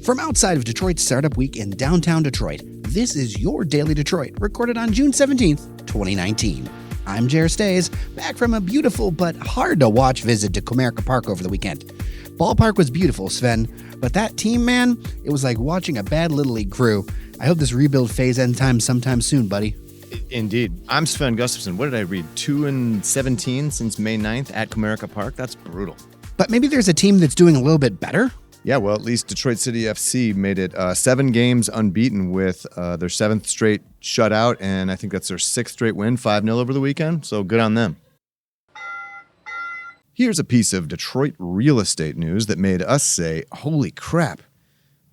From outside of Detroit's Startup Week in downtown Detroit, this is your Daily Detroit, recorded on June 17th, 2019. I'm Jer Stays, back from a beautiful but hard-to-watch visit to Comerica Park over the weekend. Ballpark was beautiful, Sven, but that team, man, it was like watching a bad Little League crew. I hope this rebuild phase ends sometime soon, buddy. Indeed. I'm Sven Gustafson. What did I read? 2-17 since May 9th at Comerica Park? That's brutal. But maybe there's a team that's doing a little bit better? Yeah, well, at least Detroit City FC made it 7 games unbeaten with their 7th straight shutout, and I think that's their 6th straight win, 5-0 over the weekend, so good on them. Here's a piece of Detroit real estate news that made us say, holy crap.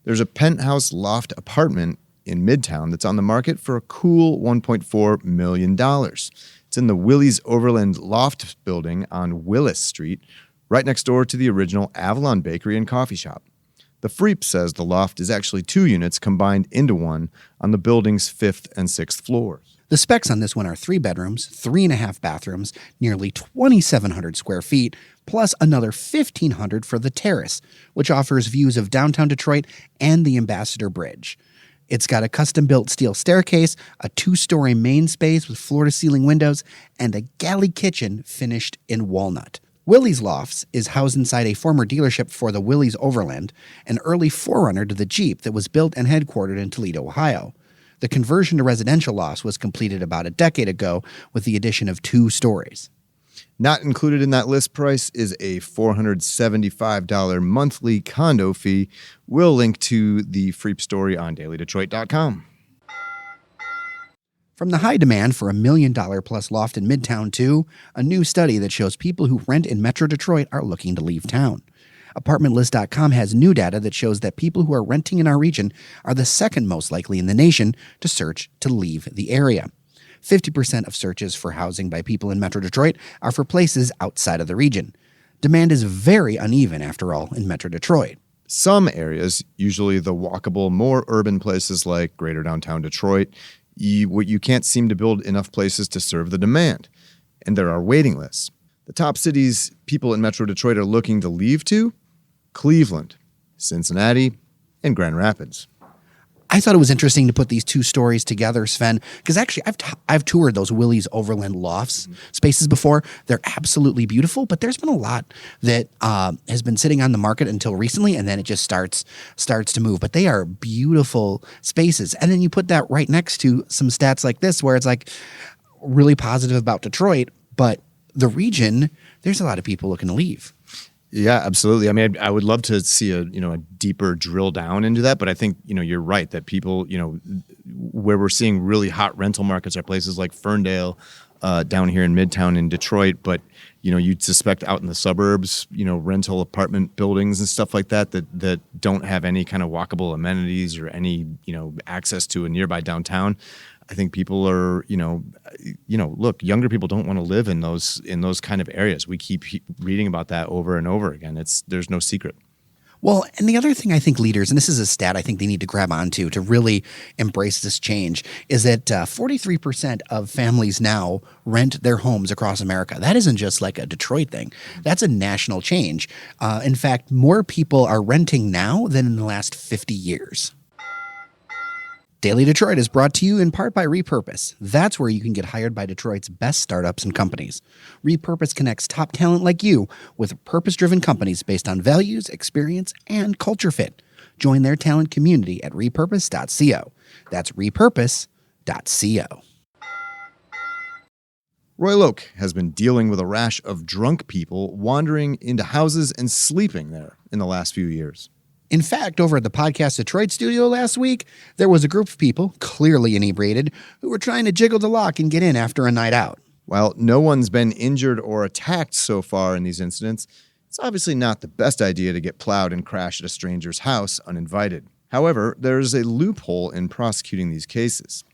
There's a penthouse loft apartment in Midtown that's on the market for a cool $1.4 million. It's in the Willie's Overland Loft building on Willis Street, right next door to the original Avalon Bakery and Coffee Shop. The Freep says the loft is actually 2 units combined into one on the building's 5th and 6th floors. The specs on this one are 3 bedrooms, 3.5 bathrooms, nearly 2,700 square feet, plus another 1,500 for the terrace, which offers views of downtown Detroit and the Ambassador Bridge. It's got a custom-built steel staircase, a 2-story main space with floor-to-ceiling windows, and a galley kitchen finished in walnut. Willie's Lofts is housed inside a former dealership for the Willie's Overland, an early forerunner to the Jeep that was built and headquartered in Toledo, Ohio. The conversion to residential lofts was completed about a decade ago with the addition of 2 stories. Not included in that list price is a $475 monthly condo fee. We'll link to the Freep story on dailydetroit.com. From the high demand for $1 million plus loft in Midtown to a new study that shows people who rent in Metro Detroit are looking to leave town. ApartmentList.com has new data that shows that people who are renting in our region are the second most likely in the nation to search to leave the area. 50% of searches for housing by people in Metro Detroit are for places outside of the region. Demand is very uneven, after all, in Metro Detroit. Some areas, usually the walkable, more urban places like greater downtown Detroit, you can't seem to build enough places to serve the demand, and there are waiting lists. The top cities people in Metro Detroit are looking to leave to: Cleveland, Cincinnati, and Grand Rapids. I thought it was interesting to put these 2 stories together, Sven, because actually I've toured those Willie's Overland Lofts spaces before. They're absolutely beautiful, but there's been a lot that has been sitting on the market until recently, and then it just starts to move. But they are beautiful spaces. And then you put that right next to some stats like this, where it's like really positive about Detroit, but the region, there's a lot of people looking to leave. Yeah, absolutely. I mean, I would love to see a deeper drill down into that, but I think, you're right that people, where we're seeing really hot rental markets are places like Ferndale, down here in Midtown in Detroit, but, you'd suspect out in the suburbs, rental apartment buildings and stuff like that don't have any kind of walkable amenities or any, access to a nearby downtown. I think people are, look, younger people don't want to live in those kind of areas. We keep reading about that over and over again. There's no secret. Well, and the other thing I think leaders, and this is a stat I think they need to grab onto to really embrace this change, is that 43% of families now rent their homes across America. That isn't just like a Detroit thing. That's a national change. In fact, more people are renting now than in the last 50 years. Daily Detroit is brought to you in part by Repurpose. That's where you can get hired by Detroit's best startups and companies. Repurpose connects top talent like you with purpose-driven companies based on values, experience, and culture fit. Join their talent community at repurpose.co. That's repurpose.co. Royal Oak has been dealing with a rash of drunk people wandering into houses and sleeping there in the last few years. In fact, over at the Podcast Detroit studio last week, there was a group of people, clearly inebriated, who were trying to jiggle the lock and get in after a night out. While no one's been injured or attacked so far in these incidents, it's obviously not the best idea to get plowed and crash at a stranger's house uninvited. However, there's a loophole in prosecuting these cases.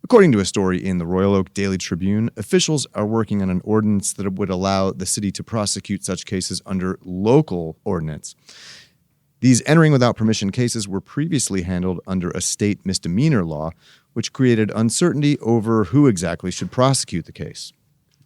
According to a story in the Royal Oak Daily Tribune, officials are working on an ordinance that would allow the city to prosecute such cases under local ordinance. These entering without permission cases were previously handled under a state misdemeanor law, which created uncertainty over who exactly should prosecute the case.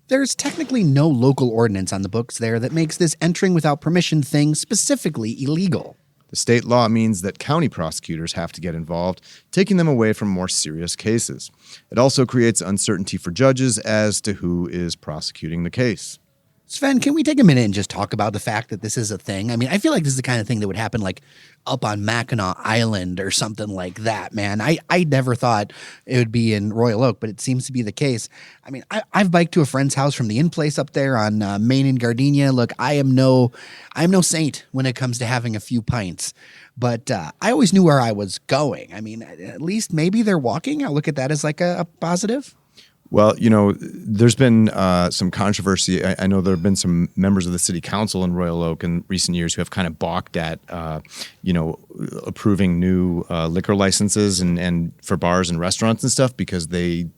There's technically no local ordinance on the books there that makes this entering without permission thing specifically illegal. The state law means that county prosecutors have to get involved, taking them away from more serious cases. It also creates uncertainty for judges as to who is prosecuting the case. Sven, can we take a minute and just talk about the fact that this is a thing? I mean, I feel like this is the kind of thing that would happen like up on Mackinac Island or something like that, man. I never thought it would be in Royal Oak, but it seems to be the case. I mean, I've biked to a friend's house from the Inn Place up there on Main and Gardenia. Look, I am no saint when it comes to having a few pints, but I always knew where I was going. I mean, at least maybe they're walking. I look at that as like a positive. Well, there's been some controversy. I know there have been some members of the city council in Royal Oak in recent years who have kind of balked at, approving new liquor licenses and for bars and restaurants and stuff because they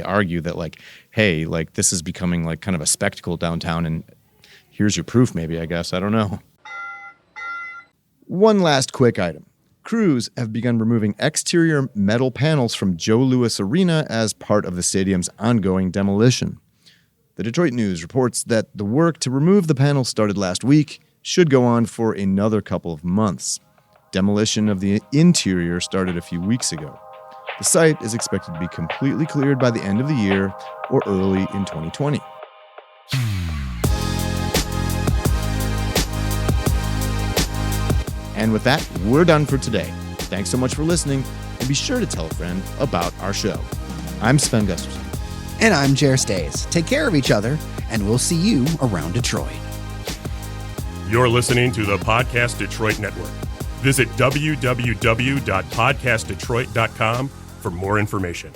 argue that like, hey, like this is becoming like kind of a spectacle downtown and here's your proof maybe, I guess. I don't know. One last quick item. Crews have begun removing exterior metal panels from Joe Louis Arena as part of the stadium's ongoing demolition. The Detroit News reports that the work to remove the panels started last week, should go on for another couple of months. Demolition of the interior started a few weeks ago. The site is expected to be completely cleared by the end of the year or early in 2020. And with that, we're done for today. Thanks so much for listening, and be sure to tell a friend about our show. I'm Sven Gustafson. And I'm Jer Stays. Take care of each other, and we'll see you around Detroit. You're listening to the Podcast Detroit Network. Visit www.podcastdetroit.com for more information.